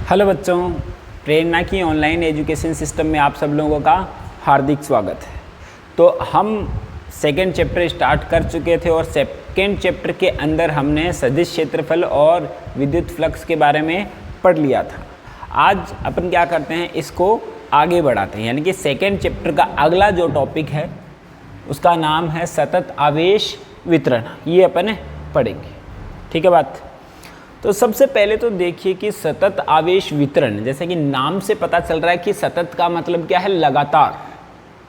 Hello बच्चों, प्रेरणा की online education system में आप सब लोगों का हार्दिक स्वागत है। तो हम सेकेंड चैप्टर स्टार्ट कर चुके थे और सेकेंड चैप्टर के अंदर हमने सदिश क्षेत्रफल और विद्युत फ्लक्स के बारे में पढ़ लिया था। आज अपन क्या करते हैं, इसको आगे बढ़ाते हैं, यानी कि सेकेंड चैप्टर का अगला जो टॉपिक है उसका नाम है सतत आवेश वितरण। ये अपन पढ़ेंगे, ठीक है बात। तो सबसे पहले तो देखिए कि सतत आवेश वितरण, जैसे कि नाम से पता चल रहा है कि सतत का मतलब क्या है, लगातार।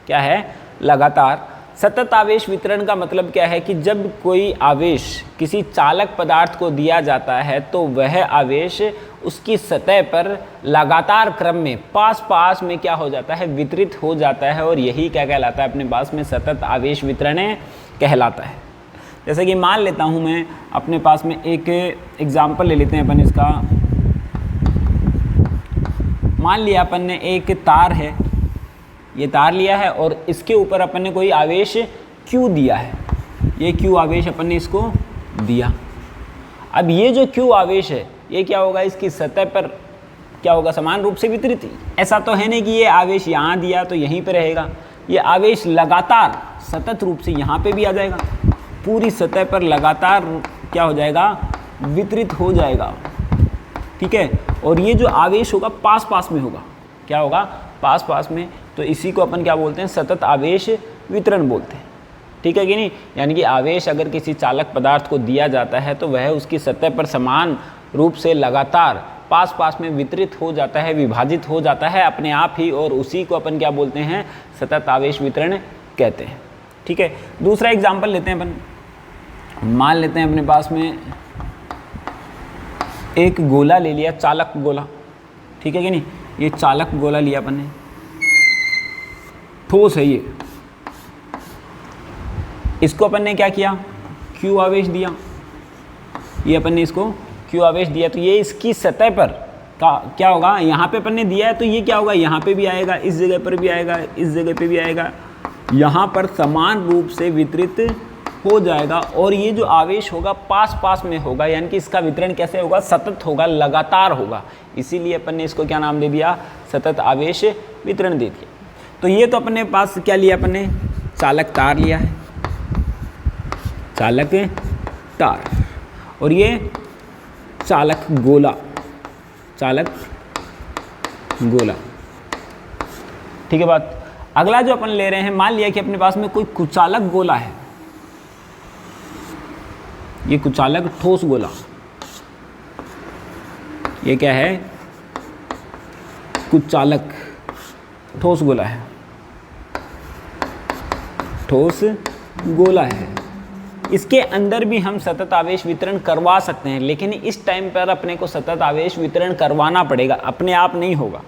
क्या है? लगातार। सतत आवेश वितरण का मतलब क्या है कि जब कोई आवेश किसी चालक पदार्थ को दिया जाता है तो वह आवेश उसकी सतह पर लगातार क्रम में पास पास में क्या हो जाता है, वितरित हो जाता है, और यही क्या कहलाता है अपने पास में, सतत आवेश वितरण कहलाता है। जैसे कि मान लेता हूँ मैं अपने पास में एक एग्जाम्पल ले लेते हैं अपन इसका। मान लिया अपन ने एक तार है, ये तार लिया है और इसके ऊपर अपन ने कोई आवेश Q दिया है। ये Q आवेश अपन ने इसको दिया। अब ये जो Q आवेश है ये क्या होगा, इसकी सतह पर क्या होगा, समान रूप से वितरित। ऐसा तो है नहीं कि ये आवेश यहाँ दिया तो यहीं पे रहेगा। ये आवेश लगातार सतत रूप से यहाँ पे भी आ जाएगा, पूरी सतह पर लगातार क्या हो जाएगा, वितरित हो जाएगा, ठीक है। और ये जो आवेश होगा पास पास में होगा। क्या होगा? पास पास में। तो इसी को अपन क्या बोलते हैं, सतत आवेश वितरण बोलते हैं, ठीक है कि नहीं। यानी कि आवेश अगर किसी चालक पदार्थ को दिया जाता है तो वह उसकी सतह पर समान रूप से लगातार पास पास में वितरित हो जाता है, विभाजित हो जाता है अपने आप ही, और उसी को अपन क्या बोलते हैं, सतत आवेश वितरण कहते हैं, ठीक है। दूसरा एग्जाम्पल लेते हैं अपन। मान लेते हैं अपने पास में एक गोला ले लिया, चालक गोला, ठीक है कि नहीं। ये चालक गोला लिया अपन ने, ठोस है ये। इसको अपन ने क्या किया, Q आवेश दिया। ये अपन ने इसको Q आवेश दिया तो ये इसकी सतह पर का क्या होगा, यहाँ पे अपन ने दिया है तो ये क्या होगा, यहाँ पे भी आएगा, इस जगह पर भी आएगा, इस जगह पे भी आएगा, यहाँ पर समान रूप से वितरित हो जाएगा। और ये जो आवेश होगा पास पास में होगा, यानी कि इसका वितरण कैसे होगा, सतत होगा, लगातार होगा। इसीलिए अपन ने इसको क्या नाम दे दिया, सतत आवेश वितरण दे दिया। तो ये तो अपने पास क्या लिया अपन ने, चालक तार लिया है, चालक तार, और ये चालक गोला, चालक गोला, ठीक है बात। अगला जो अपन ले रहे हैं, मान लिया कि अपने पास में कोई कुचालक गोला है, ये कुचालक ठोस गोला, ये क्या है, कुचालक ठोस गोला है, ठोस गोला है। इसके अंदर भी हम सतत आवेश वितरण करवा सकते हैं, लेकिन इस टाइम पर अपने को सतत आवेश वितरण करवाना पड़ेगा, अपने आप नहीं होगा।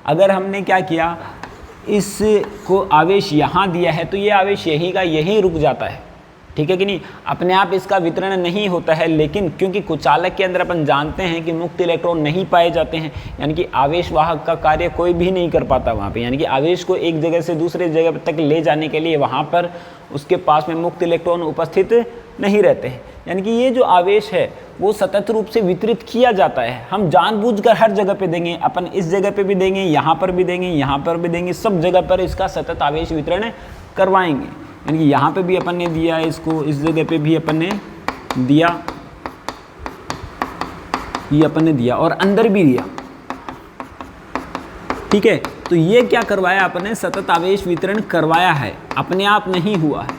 अगर हमने क्या किया, इसको आवेश यहाँ दिया है तो ये आवेश यहीं का यहीं रुक जाता है, ठीक है कि नहीं, अपने आप इसका वितरण नहीं होता है। लेकिन क्योंकि कुचालक के अंदर अपन जानते हैं कि मुक्त इलेक्ट्रॉन नहीं पाए जाते हैं, यानी कि आवेश वाहक का कार्य कोई भी नहीं कर पाता वहाँ पे, यानी कि आवेश को एक जगह से दूसरे जगह तक ले जाने के लिए वहाँ पर उसके पास में मुक्त इलेक्ट्रॉन उपस्थित नहीं रहते हैं। यानी कि ये जो आवेश है वो सतत रूप से वितरित किया जाता है। हम जानबूझकर हर जगह पे देंगे, अपन इस जगह पे भी देंगे, यहाँ पर भी देंगे, यहाँ पर भी देंगे, सब जगह पर इसका सतत आवेश वितरण करवाएंगे। यानी कि यहाँ पे भी अपन ने दिया इसको, इस जगह पे भी अपन ने दिया, ये अपन ने दिया, और अंदर भी दिया, ठीक है। तो ये क्या करवाया अपन ने, सतत आवेश वितरण करवाया है, अपने आप नहीं हुआ है।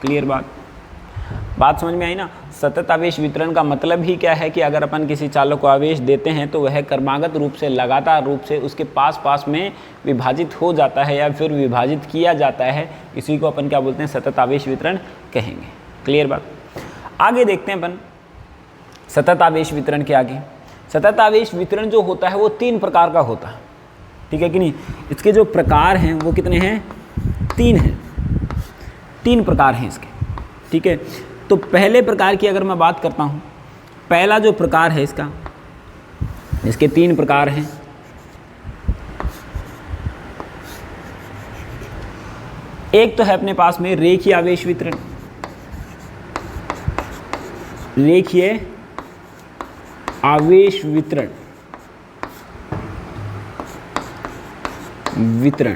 क्लियर बात समझ में आई ना। सतत आवेश वितरण का मतलब ही क्या है कि अगर अपन किसी चालक को आवेश देते हैं तो वह क्रमागत रूप से, लगातार रूप से उसके पास पास में विभाजित हो जाता है या फिर विभाजित किया जाता है। इसी को अपन क्या बोलते हैं, सतत आवेश वितरण कहेंगे। क्लियर बात। आगे देखते हैं अपन सतत आवेश वितरण के आगे। सतत आवेश वितरण जो होता है वो 3 प्रकार का होता है, ठीक है कि नहीं। इसके जो प्रकार हैं वो कितने हैं, 3 हैं, 3 प्रकार हैं इसके, ठीक है। तो पहले प्रकार की अगर मैं बात करता हूँ, पहला जो प्रकार है इसका, इसके 3 प्रकार हैं। एक तो है अपने पास में रेखीय आवेश वितरण, रेखीय आवेश वितरण, वितरण।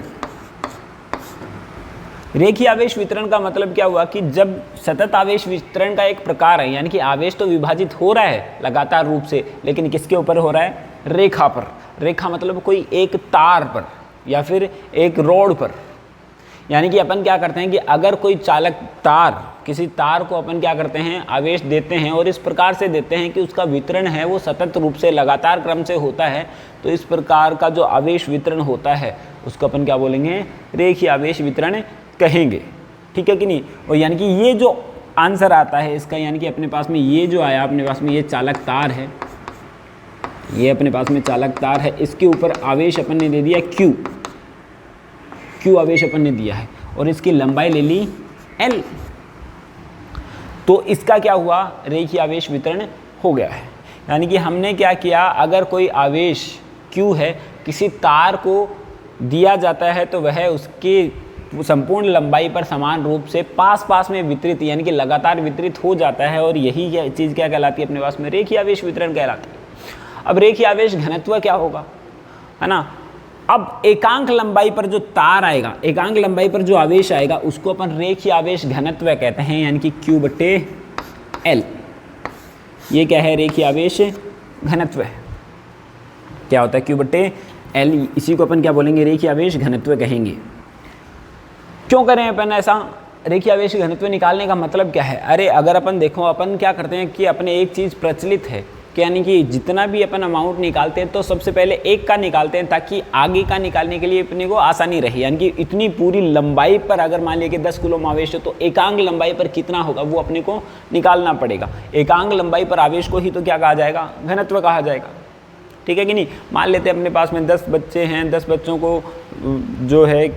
रेखीय आवेश वितरण का मतलब क्या हुआ कि जब सतत आवेश वितरण का एक प्रकार है, यानी कि आवेश तो विभाजित हो रहा है लगातार रूप से, लेकिन किसके ऊपर हो रहा है? रेखा पर। रेखा मतलब कोई एक तार पर या फिर एक रोड पर। यानी कि अपन क्या करते हैं कि अगर कोई चालक तार, किसी तार को अपन क्या करते हैं, आवेश देते हैं और इस प्रकार से देते हैं कि उसका वितरण है वो सतत रूप से लगातार क्रम से होता है, तो इस प्रकार का जो आवेश वितरण होता है उसको अपन क्या बोलेंगे? रेखीय आवेश वितरण कहेंगे। ठीक है कि नहीं? और यानी कि ये जो आंसर आता है इसका, यानी कि अपने पास में ये जो आया, अपने पास में ये चालक तार है, ये अपने पास में चालक तार है, इसके ऊपर आवेश अपन ने दे दिया Q आवेश अपन ने दिया है और इसकी लंबाई ले ली L। तो इसका क्या हुआ? रेखीय आवेश वितरण हो गया है। यानी कि हमने क्या किया, अगर कोई आवेश Q है किसी तार को दिया जाता है तो वह उसकी संपूर्ण लंबाई पर समान रूप से पास पास में वितरित, यानी कि लगातार वितरित हो जाता है, और यही चीज़ क्या कहलाती है? अपने पास में रेखीय आवेश वितरण कहलाती है। अब रेखीय आवेश घनत्व क्या होगा, है ना? अब एकांक लंबाई पर जो तार आएगा, एकांक लंबाई पर जो आवेश आएगा उसको अपन रेखीय आवेश घनत्व कहते हैं, यानी कि Q/L। ये क्या है? रेखीय आवेश घनत्व है। क्या होता है? Q/L। इसी को अपन क्या बोलेंगे? रेखीय आवेश घनत्व कहेंगे। क्यों करें अपन ऐसा? रेखीय आवेश घनत्व निकालने का मतलब क्या है? अरे अगर अपन देखो, अपन क्या करते हैं कि अपने एक चीज़ प्रचलित है कि यानी कि जितना भी अपन अमाउंट निकालते हैं तो सबसे पहले एक का निकालते हैं ताकि आगे का निकालने के लिए अपने को आसानी रहे। यानी कि इतनी पूरी लंबाई पर अगर मान लिया कि 10 कूलम आवेश है तो एकांक लंबाई पर कितना होगा वो अपने को निकालना पड़ेगा। एकांक लंबाई पर आवेश को ही तो क्या कहा जाएगा? घनत्व कहा जाएगा। ठीक है कि नहीं? मान लेते हैं अपने पास में 10 बच्चे हैं, 10 बच्चों को जो है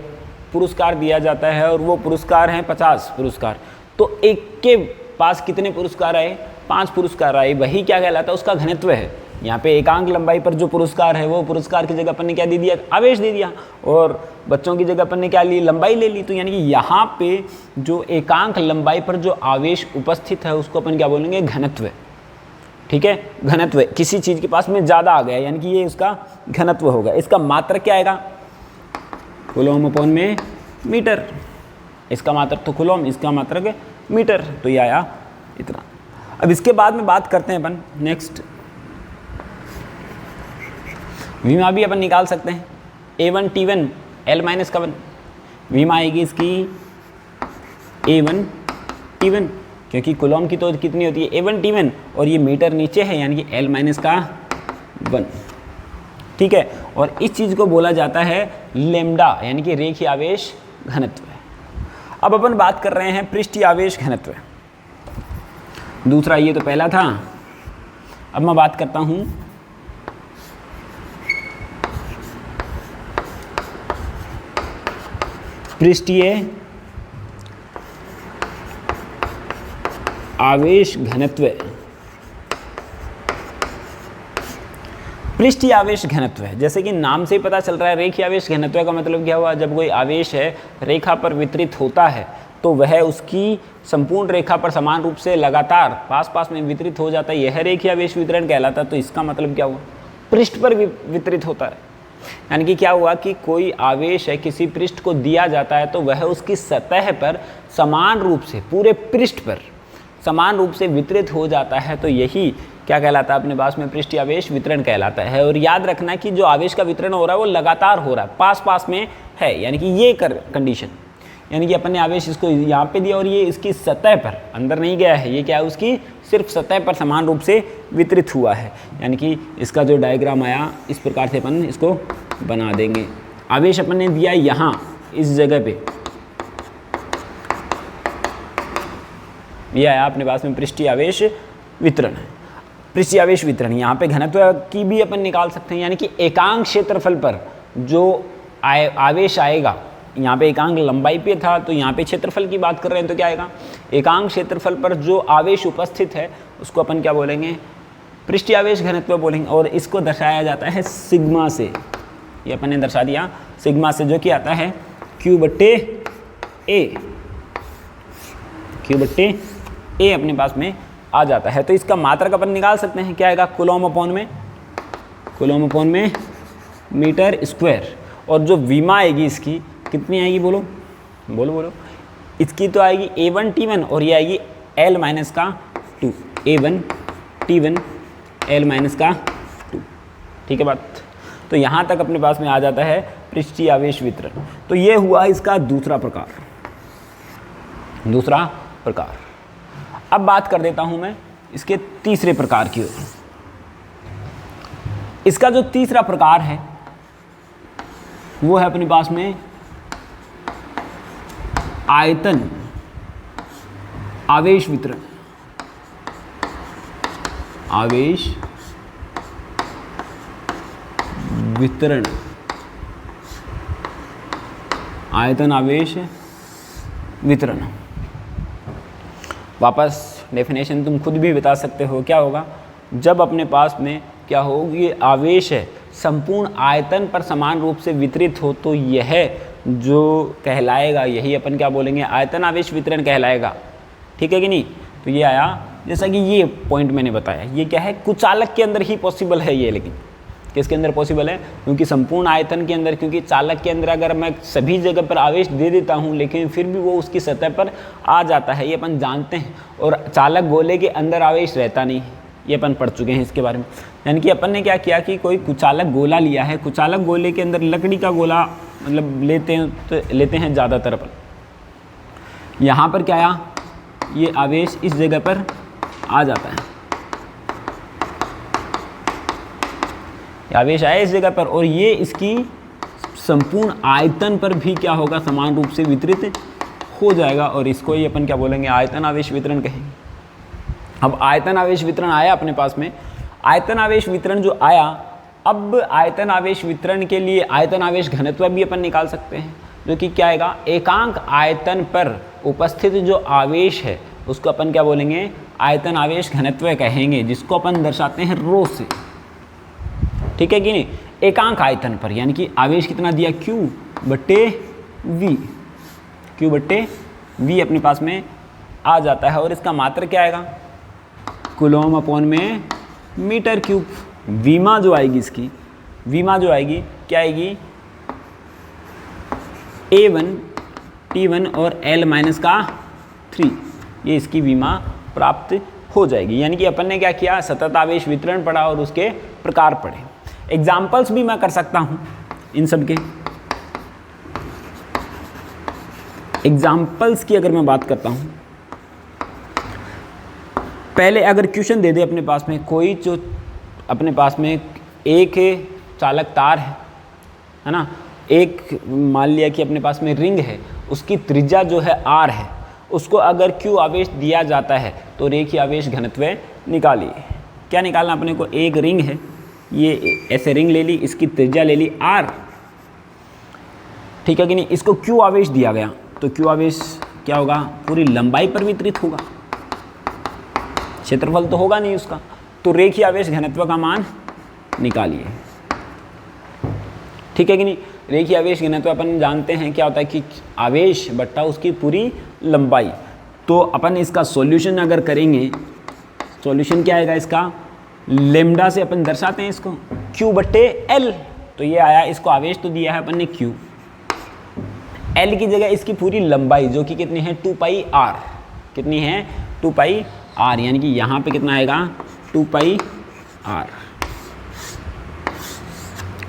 पुरस्कार दिया जाता है और वो पुरस्कार हैं 50 पुरस्कार, तो एक के पास कितने पुरस्कार आए? 5 पुरस्कार आए। वही क्या कहलाता है? उसका घनत्व है। यहाँ पे एकांक लंबाई पर जो पुरस्कार है वो पुरस्कार की जगह अपन ने क्या दे दिया? आवेश दे दिया, और बच्चों की जगह अपन ने क्या ली? लंबाई ले ली। तो यानी कि यहाँ पे जो एकांक लंबाई पर जो आवेश उपस्थित है उसको अपन क्या बोलेंगे? घनत्व। ठीक है, घनत्व। किसी चीज़ के पास में ज़्यादा आ गया यानी कि ये इसका घनत्व होगा। इसका मात्रक क्या आएगा? कूलम अपॉन में मीटर। इसका मात्रक तो कूलम, इसका मात्रक मीटर, तो ये आया इतना। अब इसके बाद में बात करते हैं अपन नेक्स्ट, विमा भी अपन निकाल सकते हैं। A1 T1 L माइनस का 1, विमा आएगी इसकी A1 T1, क्योंकि कूलम की तो कितनी होती है? A1 T1, और ये मीटर नीचे है यानी कि L माइनस का 1। ठीक है, और इस चीज़ को बोला जाता है लेम्डा, यानी कि रेखीय आवेश घनत्व। अब अपन बात कर रहे हैं पृष्ठीय आवेश घनत्व। दूसरा, ये तो पहला था। अब मैं बात करता हूं पृष्ठीय आवेश घनत्व। पृष्ठीय आवेश घनत्व है, जैसे कि नाम से ही पता चल रहा है, रेखीय आवेश घनत्व का मतलब क्या हुआ? जब कोई आवेश है रेखा पर वितरित होता है तो वह उसकी संपूर्ण रेखा पर समान रूप से लगातार पास पास में वितरित हो जाता है, यह रेखीय आवेश वितरण कहलाता है। तो इसका मतलब क्या हुआ? पृष्ठ पर वितरित होता है। यानी कि क्या हुआ कि कोई आवेश है किसी पृष्ठ को दिया जाता है तो वह उसकी सतह पर समान रूप से, पूरे पृष्ठ पर समान रूप से वितरित हो जाता है, तो यही क्या कहलाता है? अपने पास में पृष्ठीय आवेश वितरण कहलाता है। और याद रखना कि जो आवेश का वितरण हो रहा है वो लगातार हो रहा है, पास पास में है, यानी कि ये कंडीशन, यानी कि अपन ने आवेश इसको यहाँ पे दिया और ये इसकी सतह पर, अंदर नहीं गया है, ये क्या है? उसकी सिर्फ सतह पर समान रूप से वितरित हुआ है। यानी कि इसका जो डायग्राम आया इस प्रकार से अपन इसको बना देंगे। आवेश अपन ने दिया यहाँ इस जगह पे, ये आया अपने पास में पृष्ठीय आवेश वितरण है। पृष्ठीय आवेश वितरण, यहाँ पे घनत्व की भी अपन निकाल सकते हैं, यानी कि एकांक क्षेत्रफल पर जो आवेश आएगा, यहाँ पे एकांक लंबाई पे था तो यहाँ पे क्षेत्रफल की बात कर रहे हैं, तो क्या आएगा? एकांक क्षेत्रफल पर जो आवेश उपस्थित है उसको अपन क्या बोलेंगे? पृष्ठीय आवेश घनत्व बोलेंगे। और इसको दर्शाया जाता है सिग्मा से, ये अपन ने दर्शा दिया सिग्मा से, जो कि आता है Q/A। Q/A अपने पास में आ जाता है। तो इसका मात्रक अपन निकाल सकते हैं, क्या आएगा? कूलम अपॉन में मीटर स्क्वायर। और जो विमा आएगी इसकी कितनी आएगी, बोलो बोलो बोलो, इसकी तो आएगी A1 T1 और ये आएगी L माइनस का 2, A1 T1 L माइनस का 2। ठीक है बात। तो यहाँ तक अपने पास में आ जाता है पृष्ठीय आवेश वितरण। तो ये हुआ इसका दूसरा प्रकार। अब बात कर देता हूँ मैं इसके तीसरे प्रकार की। इसका जो तीसरा प्रकार है वो है अपने पास में आयतन आवेश वितरण। आवेश वितरण, आयतन आवेश वितरण। वापस डेफिनेशन तुम खुद भी बता सकते हो, क्या होगा जब अपने पास में क्या होगी, आवेश है संपूर्ण आयतन पर समान रूप से वितरित हो तो यह जो कहलाएगा, यही अपन क्या बोलेंगे, आयतन आवेश वितरण कहलाएगा। ठीक है कि नहीं। तो ये आया, जैसा कि ये पॉइंट मैंने बताया, ये क्या है, कुचालक के अंदर ही पॉसिबल है ये, लेकिन किसके अंदर पॉसिबल है, क्योंकि संपूर्ण आयतन के अंदर, क्योंकि चालक के अंदर अगर मैं सभी जगह पर आवेश दे देता हूं लेकिन फिर भी वो उसकी सतह पर आ जाता है, ये अपन जानते हैं। और चालक गोले के अंदर आवेश रहता नहीं है, ये अपन पढ़ चुके हैं इसके बारे में। यानी कि अपन ने क्या किया कि कोई कुचालक गोला लिया है, कुचालक गोले के अंदर लकड़ी का गोला मतलब लेते हैं ज़्यादातर अपन। यहाँ पर क्या आया, ये आवेश इस जगह पर आ जाता है, आवेश आया इस जगह पर, और ये इसकी संपूर्ण आयतन पर भी क्या होगा, समान रूप से वितरित हो जाएगा, और इसको ही अपन क्या बोलेंगे, आयतन आवेश वितरण कहेंगे। अब आयतन आवेश वितरण आया अपने पास में। आयतन आवेश वितरण जो आया, अब आयतन आवेश वितरण के लिए आयतन आवेश घनत्व भी अपन निकाल सकते हैं, जो कि क्या आएगा, एकांक आयतन पर उपस्थित जो आवेश है उसको अपन क्या बोलेंगे, आयतन आवेश घनत्व कहेंगे, जिसको अपन दर्शाते हैं रो से। ठीक है कि नहीं। एकांक आयतन पर यानी कि आवेश कितना दिया, Q बट्टे V, Q बट्टे V अपने पास में आ जाता है, और इसका मात्रक क्या आएगा, कूलम अपॉन में मीटर क्यूब। विमा जो आएगी इसकी, विमा जो आएगी क्या आएगी, A1 T1 और L माइनस का 3, ये इसकी विमा प्राप्त हो जाएगी। यानी कि अपन ने क्या किया, सतत आवेश वितरण पढ़ा और उसके प्रकार पढ़े। एग्जाम्पल्स भी मैं कर सकता हूं इन सब के। एग्जाम्पल्स की अगर मैं बात करता हूं, पहले अगर क्वेश्चन दे दे अपने पास में कोई, जो अपने पास में एक चालक तार है ना, एक मान लिया कि अपने पास में रिंग है, उसकी त्रिज्या जो है R है, उसको अगर Q आवेश दिया जाता है तो रेखीय आवेश घनत्व निकालिए। क्या निकालना अपने को, एक रिंग है, ये ऐसे रिंग ले ली, इसकी त्रिज्या ले ली R, ठीक है कि नहीं। इसको Q आवेश दिया गया तो Q आवेश क्या होगा, पूरी लंबाई पर वितरित होगा, क्षेत्रफल तो होगा नहीं उसका। तो रेखीय आवेश घनत्व का मान निकालिए। ठीक है कि नहीं। रेखीय आवेश घनत्व अपन जानते हैं क्या होता है कि आवेश बट्टा उसकी पूरी लंबाई। तो अपन इसका सॉल्यूशन अगर करेंगे, सॉल्यूशन क्या आएगा इसका, लेमडा से अपन दर्शाते हैं इसको, Q बट्टे L। तो ये आया, इसको आवेश तो दिया है अपन ने Q, L की जगह इसकी पूरी लंबाई जो कि कितनी है, 2 पाई R, कितनी है, 2 पाई R, यानी कि यहाँ पे कितना आएगा, 2 पाई R।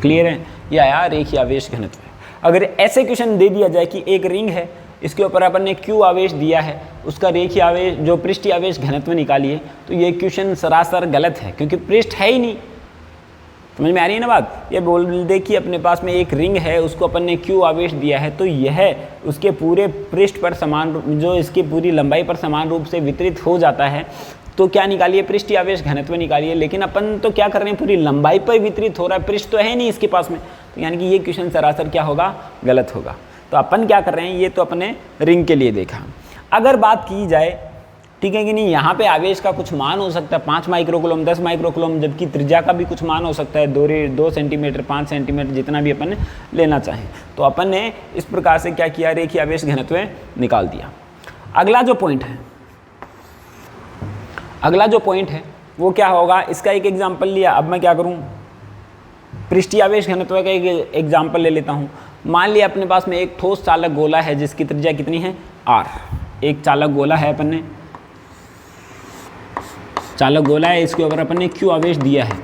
क्लियर है। ये आया रेखीय आवेश घनत्व। अगर ऐसे क्वेश्चन दे दिया जाए कि एक रिंग है, इसके ऊपर अपन ने Q आवेश दिया है, उसका रेखीय आवेश जो पृष्ठीय आवेश घनत्व निकालिए, तो ये क्वेश्चन सरासर गलत है, क्योंकि पृष्ठ है ही नहीं। समझ में आ रही है ना बात। ये बोल दे कि अपने पास में एक रिंग है, उसको अपन ने Q आवेश दिया है, तो यह उसके पूरे पृष्ठ पर समान, जो इसकी पूरी लंबाई पर समान रूप से वितरित हो जाता है, तो क्या निकालिए, पृष्ठीय आवेश घनत्व निकालिए। लेकिन अपन तो क्या कर रहे हैं, पूरी लंबाई पर वितरित हो रहा है, पृष्ठ तो है नहीं इसके पास में, तो यानी कि ये क्वेश्चन सरासर क्या होगा, गलत होगा। तो अपन क्या कर रहे हैं, ये तो अपने रिंग के लिए देखा। अगर बात की जाए, ठीक है कि नहीं, यहाँ पे आवेश का कुछ मान हो सकता है 5 माइक्रोकूलम, 10 माइक्रोकूलम, जबकि त्रिज्या का भी कुछ मान हो सकता है 2 सेंटीमीटर, 5 सेंटीमीटर, जितना भी अपन लेना चाहें। तो अपन ने इस प्रकार से क्या किया, रेखीय आवेश घनत्व निकाल दिया। अगला जो पॉइंट है वो क्या होगा, इसका एक एग्जाम्पल लिया। अब मैं क्या करूँ, पृष्ठीय आवेश घनत्व का एक एग्जाम्पल ले लेता हूँ। मान लिया अपने पास में एक ठोस चालक गोला है जिसकी त्रिज्या कितनी है r। एक चालक गोला है, अपन ने चालक गोला है, इसके ऊपर अपन ने q आवेश दिया है,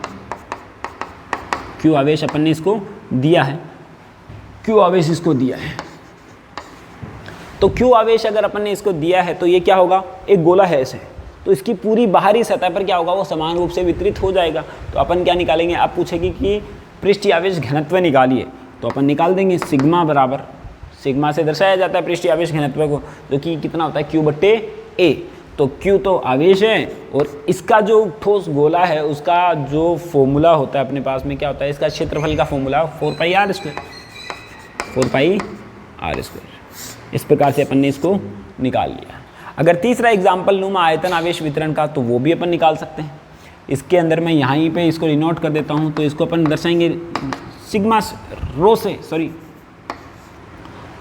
q आवेश अपन ने इसको दिया है, q आवेश इसको दिया है। तो q आवेश अगर अपन ने इसको दिया है तो ये क्या होगा, एक गोला है ऐसे, तो इसकी पूरी बाहरी सतह पर क्या होगा, वो समान रूप से वितरित हो जाएगा। तो अपन क्या निकालेंगे, आप पूछेगी कि पृष्ठीय आवेश घनत्व निकालिए, तो अपन निकाल देंगे सिग्मा बराबर, सिग्मा से दर्शाया जाता है पृष्ठीय आवेश घनत्व को, जो कि कितना होता है Q/A। तो Q तो आवेश है और इसका जो ठोस गोला है उसका जो फॉर्मूला होता है अपने पास में क्या होता है, इसका क्षेत्रफल का फॉर्मूला 4πr², 4πr²। इस प्रकार से अपन ने इसको निकाल लिया। अगर तीसरा एग्जाम्पल लूँ मैं आयतन आवेश वितरण का, तो वो भी अपन निकाल सकते हैं। इसके अंदर मैं यहाँ पे इसको रिनोट कर देता हूँ, तो इसको अपन दर्शाएंगे सिग्मा रो से, सॉरी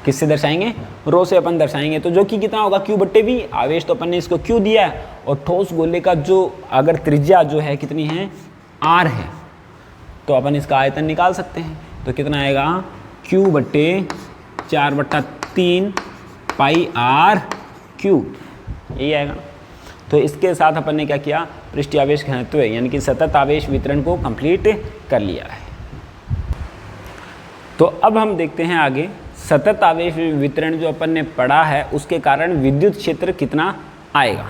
किससे दर्शाएंगे, रो से अपन दर्शाएंगे। तो जो कि कितना होगा Q/V, आवेश तो अपन ने इसको Q दिया है और ठोस गोले का जो अगर त्रिज्या जो है कितनी है R है, तो अपन इसका आयतन निकाल सकते हैं। तो कितना आएगा Q/4/3 πr3, यही आएगा। तो इसके साथ अपन ने क्या किया, पृष्ठीय आवेश घनत्व यानी कि सतत आवेश वितरण को कंप्लीट कर लिया है। तो अब हम देखते हैं आगे, सतत आवेश वितरण जो अपन ने पढ़ा है उसके कारण विद्युत क्षेत्र कितना आएगा।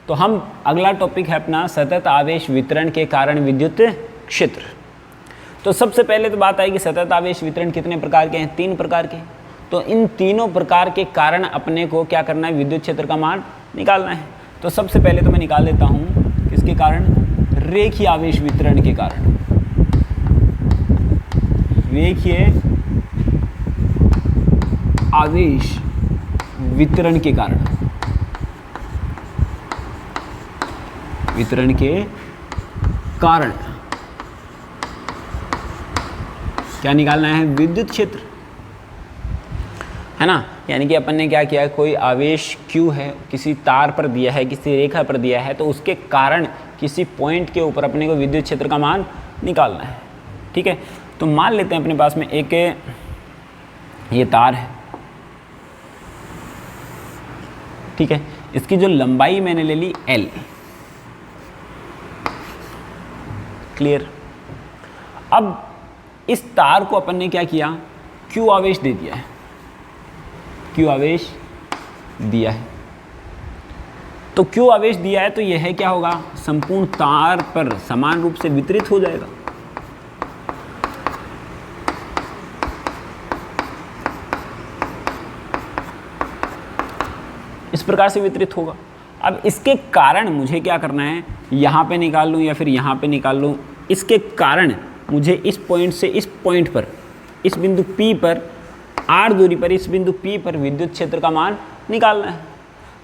तो हम अगला टॉपिक है अपना सतत आवेश वितरण के कारण विद्युत क्षेत्र। तो सबसे पहले तो बात आएगी सतत आवेश वितरण कितने प्रकार के हैं, 3 प्रकार के। तो इन तीनों प्रकार के कारण अपने को क्या करना है, विद्युत क्षेत्र का मान निकालना है। तो सबसे पहले तो मैं निकाल देता हूँ किसके कारण, रेखीय आवेश वितरण के कारण, रेखीय आवेश वितरण के कारण, वितरण के कारण क्या निकालना है, विद्युत क्षेत्र, है ना। यानी कि अपन ने क्या किया है, कोई आवेश Q है, किसी तार पर दिया है, किसी रेखा पर दिया है, तो उसके कारण किसी पॉइंट के ऊपर अपने को विद्युत क्षेत्र का मान निकालना है। ठीक है, तो मान लेते हैं अपने पास में एक ये तार है, ठीक है, इसकी जो लंबाई मैंने ले ली L, क्लियर। अब इस तार को अपन ने क्या किया, Q आवेश दे दिया है, Q आवेश दिया है। तो Q आवेश दिया है तो यह है क्या होगा, संपूर्ण तार पर समान रूप से वितरित हो जाएगा। इस प्रकार से वितरित होगा। अब इसके कारण मुझे क्या करना है, यहाँ पे निकाल लूँ या फिर यहाँ पे निकाल लूँ। इसके कारण मुझे इस पॉइंट से इस पॉइंट पर, इस बिंदु P पर r दूरी पर, इस बिंदु P पर विद्युत क्षेत्र का मान निकालना है।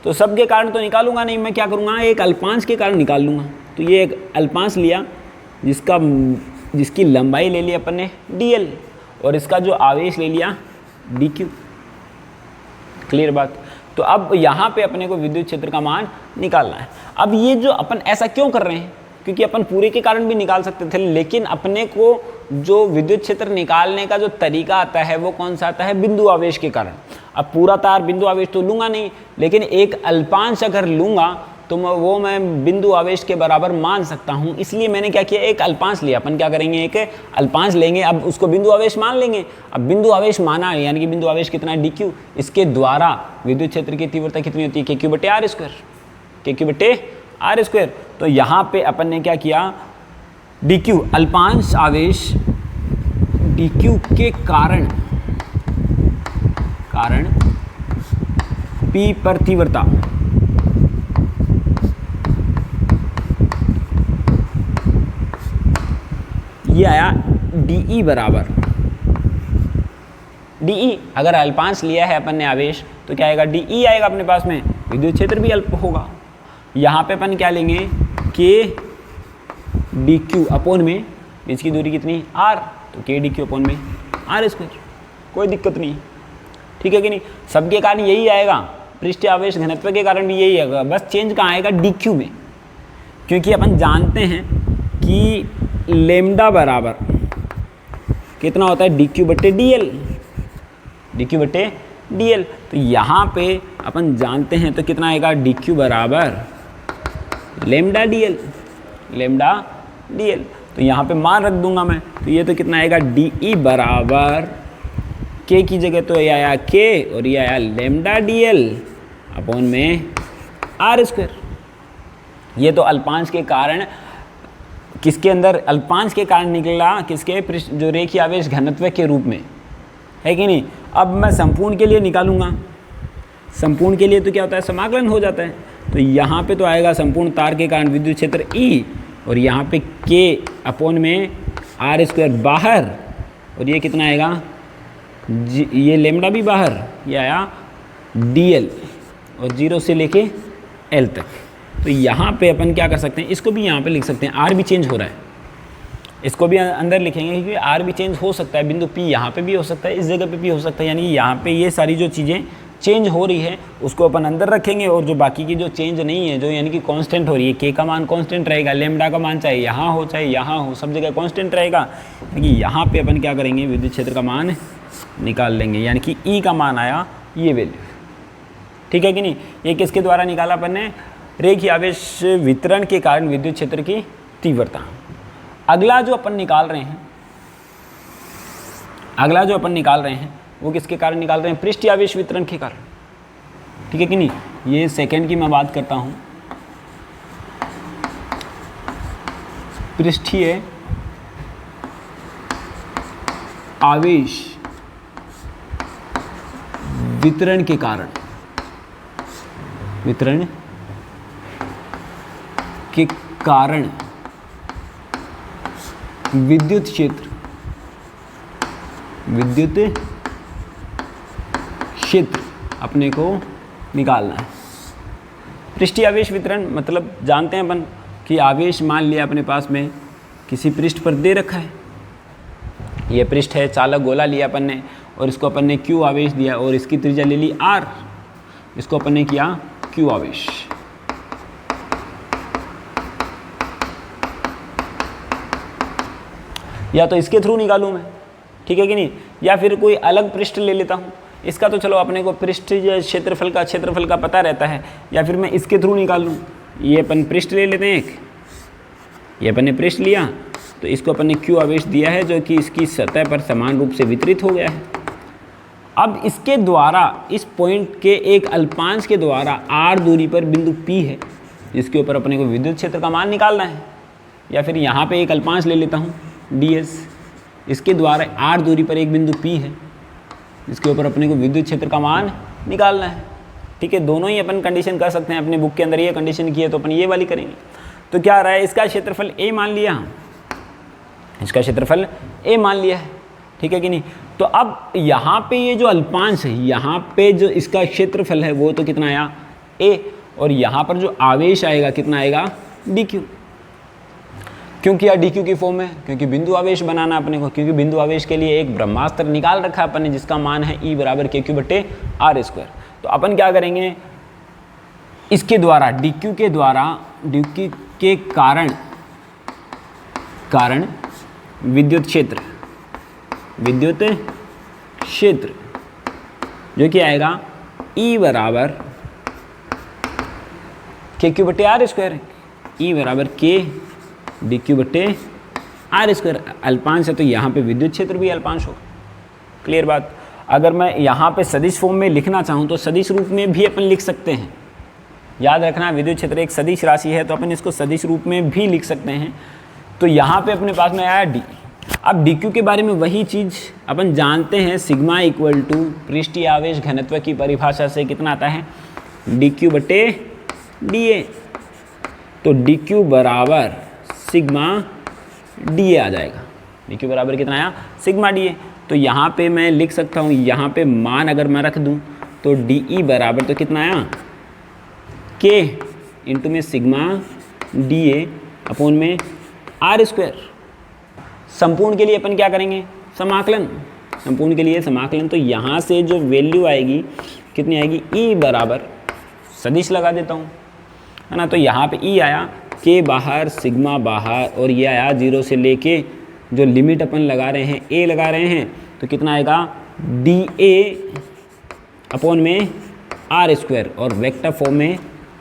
तो सबके कारण तो निकालूंगा नहीं, मैं क्या करूँगा, एक अल्पांश के कारण निकाल लूँगा। तो ये एक अल्पांश लिया जिसकी लंबाई ले ली अपन ने dl और इसका जो आवेश ले लिया dq। क्लियर बात। तो अब यहाँ पे अपने को विद्युत क्षेत्र का मान निकालना है। अब ये जो अपन ऐसा क्यों कर रहे हैं, क्योंकि अपन पूरे के कारण भी निकाल सकते थे, लेकिन अपने को जो विद्युत क्षेत्र निकालने का जो तरीका आता है वो कौन सा आता है, बिंदु आवेश के कारण। अब पूरा तार बिंदु आवेश तो लूँगा नहीं, लेकिन एक अल्पांश अगर लूँगा तो मैं बिंदु आवेश के बराबर मान सकता हूँ। इसलिए मैंने क्या किया, एक अल्पांश लिया। अपन क्या करेंगे, एक अल्पांश लेंगे, अब उसको बिंदु आवेश मान लेंगे। अब बिंदु आवेश माना है, यानी कि बिंदु आवेश कितना है, dq। इसके द्वारा विद्युत क्षेत्र की तीव्रता कितनी होती है, kq/r², kq/r²। तो यहाँ पे अपन ने क्या किया, dq अल्पांश आवेश dq के कारण P पर तीव्रता ये आया dE बराबर dE। अगर अल्पांश लिया है अपन ने आवेश तो क्या आएगा, dE आएगा अपने पास में, विद्युत क्षेत्र भी अल्प होगा। यहाँ पे अपन क्या लेंगे, k dq अपॉन में बीच की दूरी कितनी r, तो k dq अपॉन में r²। कोई दिक्कत नहीं, ठीक है कि नहीं। सबके कारण यही आएगा, पृष्ठीय आवेश घनत्व के कारण भी यही आएगा, बस चेंज कहाँ आएगा, dq में। क्योंकि अपन जानते हैं कि लेमडा बराबर कितना होता है डी क्यू बटे डी एल, डी क्यू बटे डी एल। तो यहाँ पे अपन जानते हैं तो कितना आएगा डी क्यू बराबर lambda D L, lambda D L. तो यहाँ पे मान रख दूंगा मैं, तो ये तो कितना आएगा डी ई बराबर के की जगह तो ये आया के और ये आया लेमडा डी एल अपॉन में आर स्क्वायर। ये तो अल्पांश के कारण किसके अंदर, अल्पांश के कारण निकला किसके, जो रेखीय आवेश घनत्व के रूप में, है कि नहीं। अब मैं संपूर्ण के लिए निकालूंगा, संपूर्ण के लिए तो क्या होता है समाकलन हो जाता है। तो यहाँ पे तो आएगा संपूर्ण तार के कारण विद्युत क्षेत्र ई और यहाँ पे के अपॉन में आर स्क्वायर बाहर और ये कितना आएगा ये लेमडा भी बाहर, ये आया डी एल और 0 से लेके एल तक। तो यहाँ पे अपन क्या कर सकते हैं, इसको भी यहाँ पे लिख सकते हैं, आर भी चेंज हो रहा है, इसको भी अंदर लिखेंगे क्योंकि आर भी चेंज हो सकता है, बिंदु पी यहाँ पे भी हो सकता है, इस जगह पे भी हो सकता है, यानी यहाँ पे ये सारी जो चीज़ें चेंज हो रही है उसको अपन अंदर रखेंगे और जो बाकी की जो चेंज नहीं है, जो यानी कि कांस्टेंट हो रही है, के का मान कांस्टेंट रहेगा, लेमडा का मान चाहे यहाँ हो चाहे यहाँ हो, सब जगह कांस्टेंट रहेगा। क्योंकि यहाँ पे अपन क्या करेंगे विद्युत क्षेत्र का मान निकाल लेंगे, यानी कि ई का मान आया ये वैल्यू, ठीक है कि नहीं। ये किसके द्वारा निकाला अपन ने, रेखीय आवेश वितरण के कारण विद्युत क्षेत्र की तीव्रता। अगला जो अपन निकाल रहे हैं, अगला जो अपन निकाल रहे हैं वो किसके कारण निकाल रहे हैं, पृष्ठीय आवेश वितरण के कारण, ठीक है कि नहीं। ये सेकंड की मैं बात करता हूं, पृष्ठीय आवेश वितरण के कारण, वितरण के कारण विद्युत क्षेत्र, विद्युत क्षेत्र अपने को निकालना है। पृष्ठीय आवेश वितरण मतलब जानते हैं अपन कि आवेश मान लिया अपने पास में किसी पृष्ठ पर दे रखा है, ये पृष्ठ है, चालक गोला लिया अपन ने और इसको अपन ने क्यू आवेश दिया और इसकी त्रिज्या ले ली आर, इसको अपन ने किया क्यू आवेश। या तो इसके थ्रू निकालूं मैं, ठीक है कि नहीं, या फिर कोई अलग पृष्ठ ले लेता हूं। इसका तो चलो अपने को पृष्ठ क्षेत्रफल का पता रहता है, या फिर मैं इसके थ्रू निकाल लूँ। ये अपन पृष्ठ ले लेते हैं एक, ये अपन ने पृष्ठ लिया तो इसको अपन ने क्यू आवेश दिया है जो कि इसकी सतह पर समान रूप से वितरित हो गया है। अब इसके द्वारा इस पॉइंट के एक अल्पांश के द्वारा आर दूरी पर बिंदु पी है जिसके ऊपर अपने को विद्युत क्षेत्र का मान निकालना है, या फिर यहाँ पे एक अल्पांश ले लेता हूँ डी एस, इसके द्वारा आर दूरी पर एक बिंदु पी है जिसके ऊपर अपने को विद्युत क्षेत्र का मान निकालना है, ठीक है। दोनों ही अपन कंडीशन कर सकते हैं, अपने बुक के अंदर ये कंडीशन की है तो अपन ये वाली करेंगे। तो क्या आ रहा है, इसका क्षेत्रफल ए मान लिया, इसका क्षेत्रफल ए मान लिया है, ठीक है कि नहीं। तो अब यहाँ पे ये जो अल्पांश है, यहाँ पे जो इसका क्षेत्रफल है वो तो कितना आया ए, और यहाँ पर जो आवेश आएगा कितना आएगा डी क्यू। क्यों किया डी क्यू की फॉर्म है, क्योंकि बिंदु आवेश बनाना अपने को, क्योंकि बिंदु आवेश के लिए एक ब्रह्मास्त्र निकाल रखा है अपन ने जिसका मान है ई बराबर के क्यू बटे आर स्क्वायर। तो अपन क्या करेंगे, इसके द्वारा डी क्यू के द्वारा डी क्यू के कारण विद्युत क्षेत्र जो कि आएगा ई बराबर के क्यू बटे आर स्क्वायर, ई बराबर के डी क्यू बटे आर स्क्वायर। अल्पांश है तो यहाँ पे विद्युत क्षेत्र भी अल्पांश होगा, क्लियर बात। अगर मैं यहाँ पे सदिश फॉर्म में लिखना चाहूँ तो सदिश रूप में भी अपन लिख सकते हैं। याद रखना विद्युत क्षेत्र एक सदिश राशि है तो अपन इसको सदिश रूप में भी लिख सकते हैं। तो यहाँ पे अपने पास में आया डी। अब डी क्यू के बारे में वही चीज़ अपन जानते हैं, सिग्मा इक्वल टू पृष्ठीय आवेश घनत्व की परिभाषा से कितना आता है डी क्यू बटे डी ए। तो डी क्यू बराबर सिग्मा डी ए आ जाएगा, डी क्यू बराबर कितना आया सिग्मा डी ए। तो यहाँ पे मैं लिख सकता हूँ, यहाँ पे मान अगर मैं रख दूँ तो डी ई बराबर तो कितना आया के इंटू में सिग्मा डी ए अपॉन में आर स्क्वायर। संपूर्ण के लिए अपन क्या करेंगे समाकलन, संपूर्ण के लिए समाकलन। तो यहाँ से जो वैल्यू आएगी कितनी आएगी ई बराबर, सदिश लगा देता हूँ है ना। तो यहाँ पे ई आया के बाहर सिग्मा बाहर और ये आया 0 से लेके जो लिमिट अपन लगा रहे हैं ए लगा रहे हैं, तो कितना आएगा डी ए अपॉन में आर स्क्वायर, और वेक्टर फॉर्म में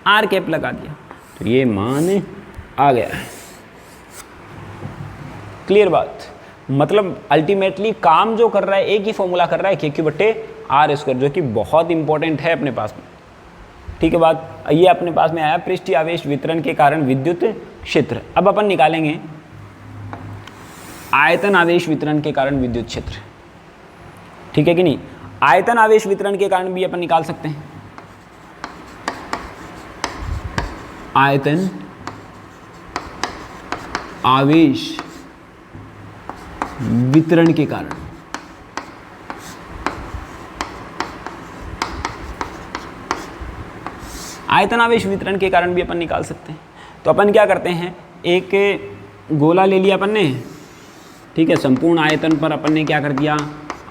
आर कैप लगा दिया, तो ये मान आ गया। क्लियर बात, मतलब अल्टीमेटली काम जो कर रहा है एक ही फॉर्मूला कर रहा है, के क्यू बट्टे आर स्क्वायर, जो कि बहुत इंपॉर्टेंट है अपने पास में। ठीक है बात, ये अपने पास में आया पृष्ठीय आवेश वितरण के कारण विद्युत क्षेत्र। अब अपन निकालेंगे आयतन आवेश वितरण के कारण विद्युत क्षेत्र। ठीक है कि नहीं, आयतन आवेश वितरण के कारण भी अपन निकाल सकते हैं। आयतन आवेश वितरण के कारण, आयतन आवेश वितरण के कारण भी अपन निकाल सकते हैं। तो अपन क्या करते हैं, एक गोला ले लिया अपन ने, ठीक है, संपूर्ण आयतन पर अपन ने क्या कर दिया,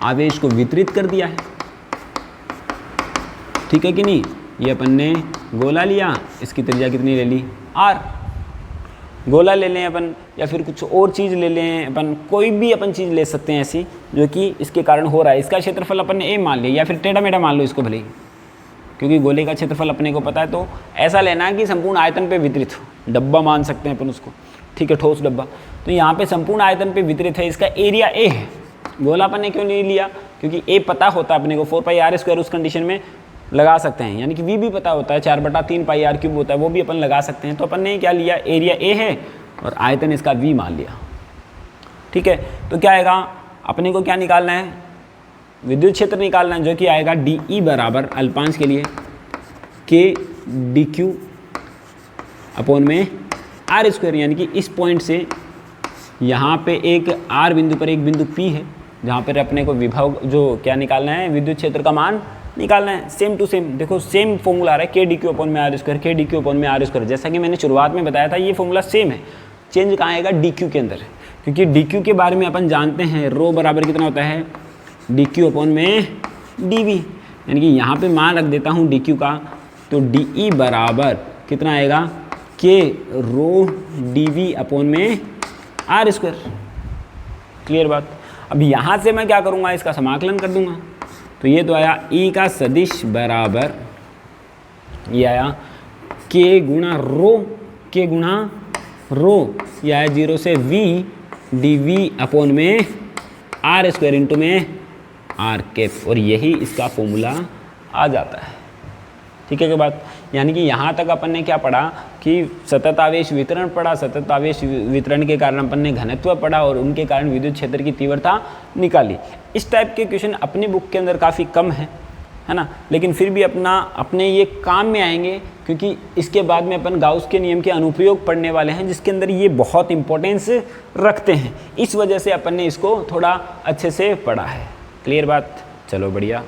आवेश को वितरित कर दिया है। ठीक है कि नहीं, ये अपन ने गोला लिया, इसकी त्रिज्या कितनी ले ली, आर। गोला ले लें अपन, या फिर कुछ और चीज़ ले लें अपन, कोई भी अपन चीज़ ले सकते हैं ऐसी जो कि इसके कारण हो रहा है। इसका क्षेत्रफल अपन ने ए मान लिया, या फिर टेढ़ा मेढ़ा मान लो इसको भले ही, क्योंकि गोले का क्षेत्रफल अपने को पता है। तो ऐसा लेना है कि संपूर्ण आयतन पे वितरित हो, डब्बा मान सकते हैं अपन उसको, ठीक है, ठोस डब्बा। तो यहाँ पे संपूर्ण आयतन पे वितरित है, इसका एरिया ए है। गोला अपन ने क्यों नहीं लिया, क्योंकि ए पता होता है अपने को, 4πr² उस कंडीशन में लगा सकते हैं, यानी कि वी भी पता होता है, 4/3πr³ होता है, वो भी अपन लगा सकते हैं। तो अपन ने क्या लिया, एरिया ए है और आयतन इसका वी मान लिया। ठीक है, तो क्या आएगा, अपने को क्या निकालना है, विद्युत क्षेत्र निकालना है, जो कि आएगा डी ई बराबर अल्पांश के लिए के डी क्यू अपॉन में आर स्क्वायर, यानी कि इस पॉइंट से यहाँ पे एक आर बिंदु पर एक बिंदु पी है, जहाँ पर अपने को विभव जो क्या निकालना है, विद्युत क्षेत्र का मान निकालना है। सेम टू सेम देखो, सेम फॉर्मूला आ रहा है, के डी क्यू अपॉन में आर स्क्वायर, के डी क्यू अपॉन में आर स्क्वायर। जैसा कि मैंने शुरुआत में बताया था, ये फॉर्मूला सेम है, चेंज कहाँ आएगा, डी क्यू के अंदर, क्योंकि डी क्यू के बारे में अपन जानते हैं, रो बराबर कितना होता है, डी क्यू अपॉन में डी वी, यानी कि यहाँ पे मान रख देता हूँ डी क्यू का, तो डी ई बराबर कितना आएगा, के रो डी वी अपॉन में आर स्क्वायर। क्लियर बात। अब यहाँ से मैं क्या करूँगा, इसका समाकलन कर दूंगा, तो ये तो आया ई का सदिश बराबर, ये आया के गुणा रो, के गुणा रो, ये आया 0 से वी डी वी अपॉन में आर स्क्वायर इंटू में आर कैप, और यही इसका फॉर्मूला आ जाता है। ठीक है क्या बात, यानी कि यहाँ तक अपन ने क्या पढ़ा कि सतत आवेश वितरण पढ़ा, सतत आवेश वितरण के कारण अपन ने घनत्व पढ़ा और उनके कारण विद्युत क्षेत्र की तीव्रता निकाली। इस टाइप के क्वेश्चन अपने बुक के अंदर काफ़ी कम है ना, लेकिन फिर भी अपने ये काम में आएंगे, क्योंकि इसके बाद में अपन गाउस के नियम के अनुप्रयोग पढ़ने वाले हैं, जिसके अंदर ये बहुत इंपॉर्टेंस रखते हैं। इस वजह से अपन ने इसको थोड़ा अच्छे से पढ़ा है। क्लियर बात, चलो बढ़िया।